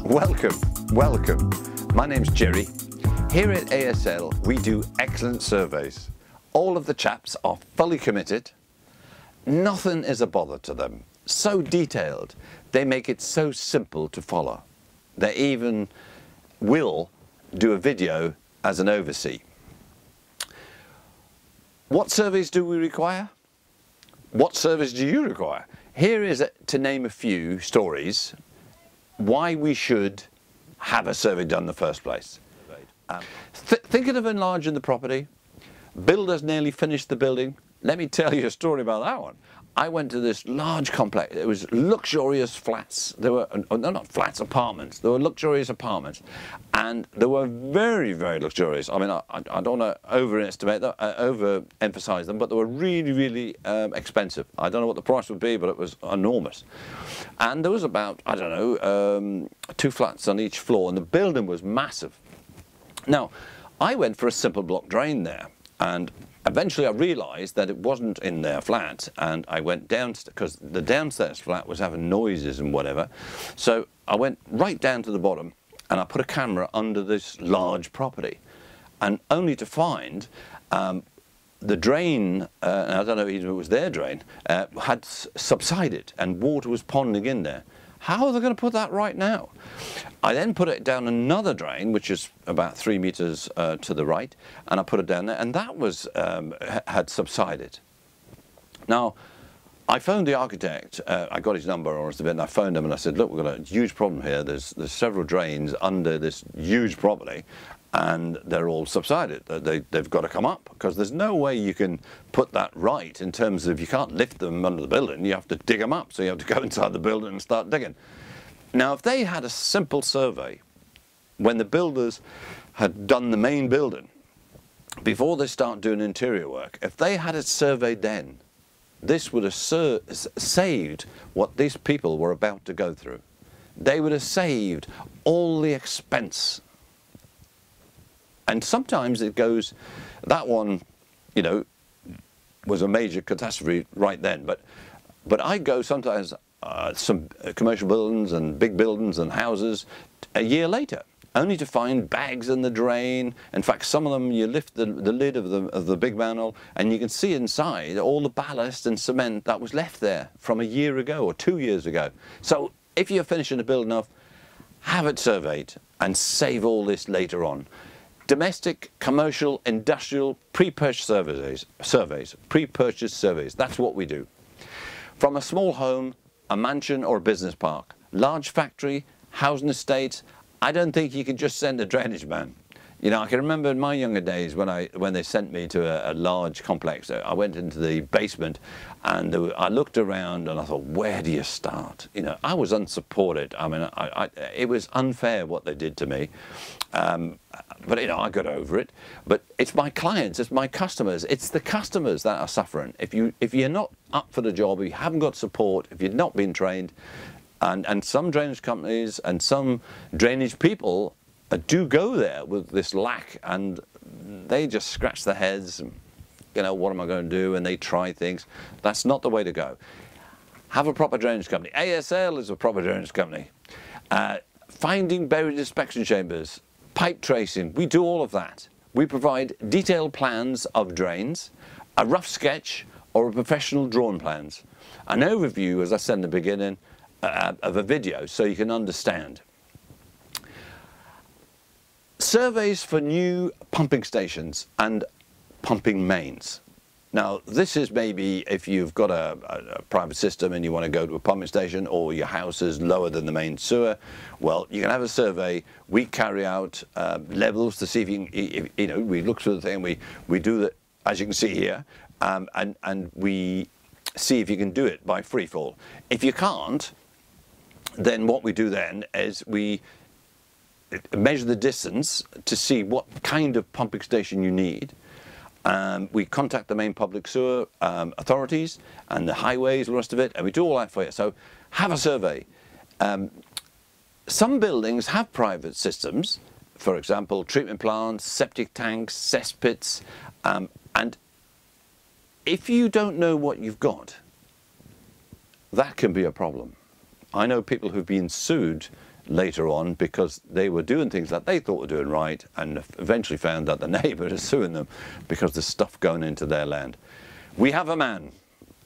Welcome. My name's Gerry. Here at ASL, we do excellent surveys. All of the chaps are fully committed. Nothing is a bother to them. So detailed, they make it so simple to follow. They even will do a video as an oversee. What surveys do we require? What surveys do you require? Here is, to name a few stories, why we should have a survey done in the first place. Thinking of enlarging the property, builders nearly finished the building. Let me tell you a story about that one. I went to this large complex. It was luxurious flats. There were, no, not flats, apartments. There were luxurious apartments, and they were very, very luxurious. I mean, I don't want to overestimate them, overemphasize them, but they were really, really expensive. I don't know what the price would be, but it was enormous. And there was about, I don't know, 2 flats on each floor, and the building was massive. Now, I went for a simple block drain there, and eventually I realised that it wasn't in their flat, and I went downstairs, because the downstairs flat was having noises and whatever. So I went right down to the bottom, and I put a camera under this large property, and only to find the drain, and I don't know if it was their drain, had subsided, and water was ponding in there. How are they going to put that right now? I then put it down another drain, which is about 3 meters to the right, and I put it down there, and that was had subsided. Now, I phoned the architect. I got his number, and I phoned him, and I said, "Look, we've got a huge problem here. There's several drains under this huge property, and they're all subsided. They've got to come up, because there's no way you can put that right in terms of you can't lift them under the building. You have to dig them up, so you have to go inside the building and start digging." Now, if they had a simple survey when the builders had done the main building, before they start doing interior work, if they had it surveyed then, this would have saved what these people were about to go through. They would have saved all the expense. And sometimes it goes, that one, you know, was a major catastrophe right then. But I go sometimes some commercial buildings and big buildings and houses a year later, only to find bags in the drain. In fact, some of them, you lift the lid of the big manhole, and you can see inside all the ballast and cement that was left there from a year ago or 2 years ago. So if you're finishing a building off, have it surveyed and save all this later on. Domestic, commercial, industrial, pre-purchase surveys, pre-purchase surveys, that's what we do. From a small home, a mansion or a business park, large factory, housing estate, I don't think you can just send a drainage man. You know, I can remember in my younger days when they sent me to a large complex. I went into the basement, and I looked around and I thought, where do you start? You know, I was unsupported. I mean, it was unfair what they did to me. But you know, I got over it. But it's my clients, it's my customers, it's the customers that are suffering. If you're not up for the job, if you haven't got support, if you've not been trained, and some drainage companies and some drainage people do go there with this lack, and they just scratch their heads, and, you know, what am I going to do? And they try things. That's not the way to go. Have a proper drainage company. ASL is a proper drainage company. Finding buried inspection chambers, pipe tracing, we do all of that. We provide detailed plans of drains, a rough sketch, or a professional drawing plans. An overview, as I said in the beginning, of a video, so you can understand. Surveys for new pumping stations and pumping mains. Now, this is maybe if you've got a private system and you want to go to a pumping station, or your house is lower than the main sewer. Well, you can have a survey. We carry out levels to see if you can, you know, we look through the thing, we do that, as you can see here, and we see if you can do it by free fall. If you can't, then what we do then is we measure the distance to see what kind of pumping station you need. We contact the main public sewer authorities and the highways, the rest of it, and we do all that for you. So have a survey. Some buildings have private systems, for example, treatment plants, septic tanks, cesspits, and if you don't know what you've got, that can be a problem. I know people who've been sued later on because they were doing things that they thought were doing right, and eventually found that the neighbour is suing them because there's stuff going into their land. We have a man,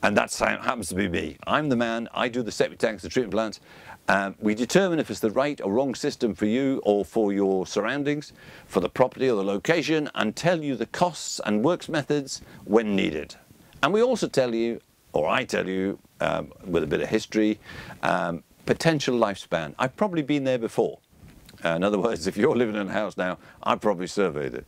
and that happens to be me. I'm the man. I do the septic tanks, the treatment plants. We determine if it's the right or wrong system for you or for your surroundings, for the property or the location, and tell you the costs and works methods when needed. And we also tell you, or I tell you, with a bit of history, potential lifespan. I've probably been there before. In other words, if you're living in a house now, I've probably surveyed it.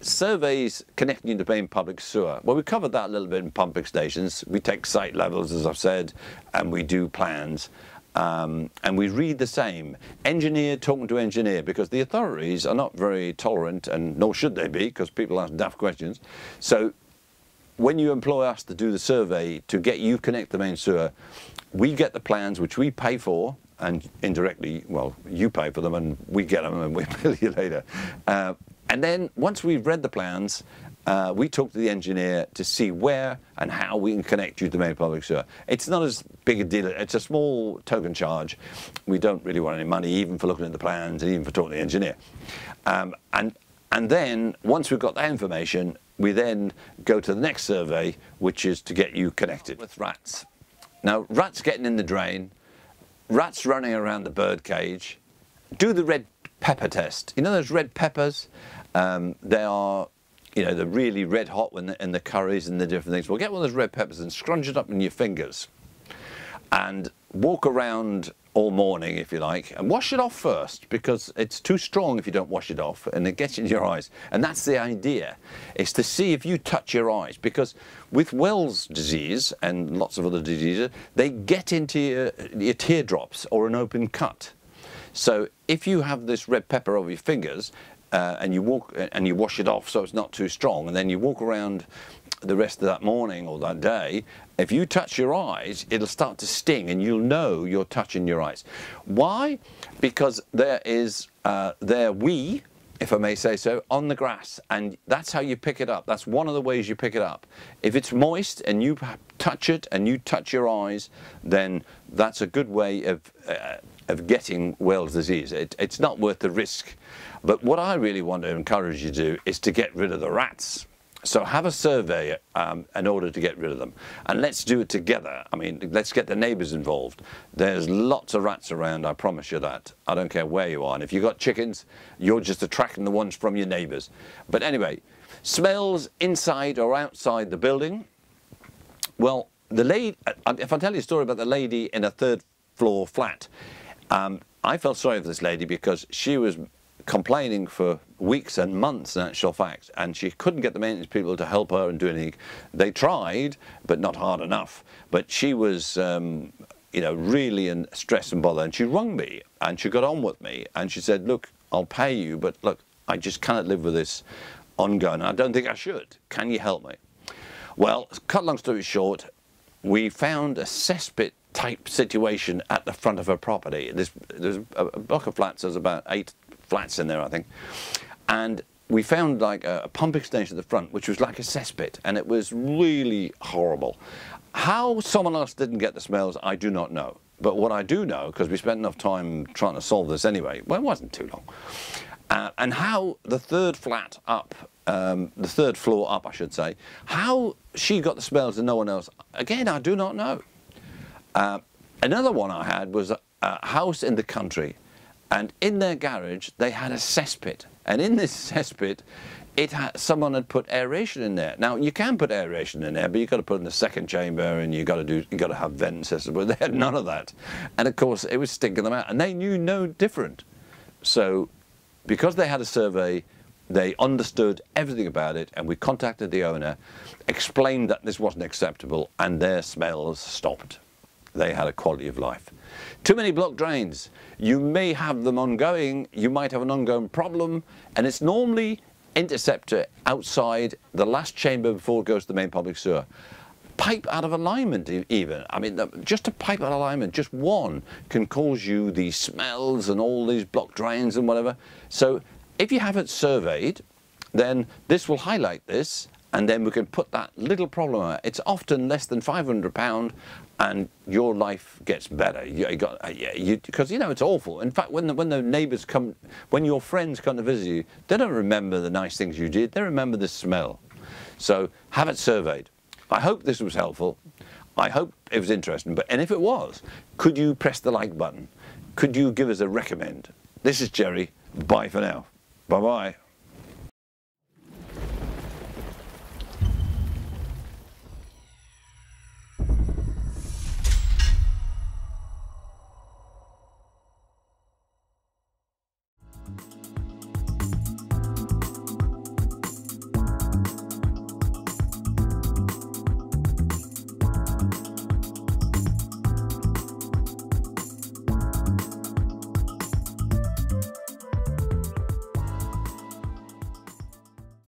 Surveys connecting you to main public sewer. Well, we covered that a little bit in pumping stations. We take site levels, as I've said, and we do plans. And we read the same. Engineer talking to engineer, because the authorities are not very tolerant, and nor should they be, because people ask daft questions. So when you employ us to do the survey to get you connect to the main sewer, we get the plans, which we pay for, and indirectly, well, you pay for them and we get them and we bill you later. And then once we've read the plans, we talk to the engineer to see where and how we can connect you to the main public sewer. It's not as big a deal. It's a small token charge. We don't really want any money, even for looking at the plans and even for talking to the engineer. And then once we've got that information, we then go to the next survey, which is to get you connected with rats. Now, rats getting in the drain, rats running around the bird cage. Do the red pepper test. You know those red peppers? They are, you know, they're really red hot in the curries and the different things. Well, get one of those red peppers and scrunch it up in your fingers and walk around all morning, if you like, and wash it off first, because it's too strong if you don't wash it off and it gets in your eyes. And that's the idea, is to see if you touch your eyes, because with Wells disease and lots of other diseases, they get into your teardrops or an open cut. So if you have this red pepper over your fingers and you wash it off so it's not too strong, and then you walk around the rest of that morning or that day, if you touch your eyes, it'll start to sting and you'll know you're touching your eyes. Why? Because there is their wee, if I may say so, on the grass, and that's how you pick it up. That's one of the ways you pick it up. If it's moist and you touch it and you touch your eyes, then that's a good way of getting Wells disease. It's not worth the risk. But what I really want to encourage you to do is to get rid of the rats. So have a survey in order to get rid of them. And let's do it together. I mean, let's get the neighbours involved. There's lots of rats around, I promise you that. I don't care where you are. And if you've got chickens, you're just attracting the ones from your neighbours. But anyway, smells inside or outside the building. Well, the lady, if I tell you a story about the lady in a third floor flat, I felt sorry for this lady because she was complaining for weeks and months, in actual fact, and she couldn't get the maintenance people to help her and do anything. They tried, but not hard enough. But she was, you know, really in stress and bother, and she rung me and she got on with me and she said, look, I'll pay you, but look, I just cannot live with this ongoing. I don't think I should. Can you help me? Well, cut long story short, we found a cesspit type situation at the front of her property. There's a block of flats. There's about 8 flats in there, I think, and we found like a pumping station at the front, which was like a cesspit, and it was really horrible. How someone else didn't get the smells, I do not know. But what I do know, because we spent enough time trying to solve this anyway, well, it wasn't too long, and how the third flat up, the third floor up, I should say, how she got the smells and no one else, again, I do not know. Another one I had was a house in the country, and in their garage they had a cesspit, and in this cesspit someone had put aeration in there. Now you can put aeration in there, but you've got to put it in the second chamber, and you got to have vent systems. But they had none of that, and of course it was stinking them out, and they knew no different. So because they had a survey, they understood everything about it, and we contacted the owner, explained that this wasn't acceptable, and their smells stopped. They had a quality of life. Too many blocked drains. You may have them ongoing, you might have an ongoing problem, and it's normally interceptor outside the last chamber before it goes to the main public sewer. Pipe out of alignment even. I mean, just a pipe out of alignment, just one, can cause you these smells and all these blocked drains and whatever. So if you have it surveyed, then this will highlight this, and then we can put that little problem out. It's often less than £500, and your life gets better. Because it's awful. In fact, when the neighbours come, when your friends come to visit you, they don't remember the nice things you did. They remember the smell. So have it surveyed. I hope this was helpful. I hope it was interesting. And if it was, could you press the like button? Could you give us a recommend? This is Gerry. Bye for now. Bye-bye.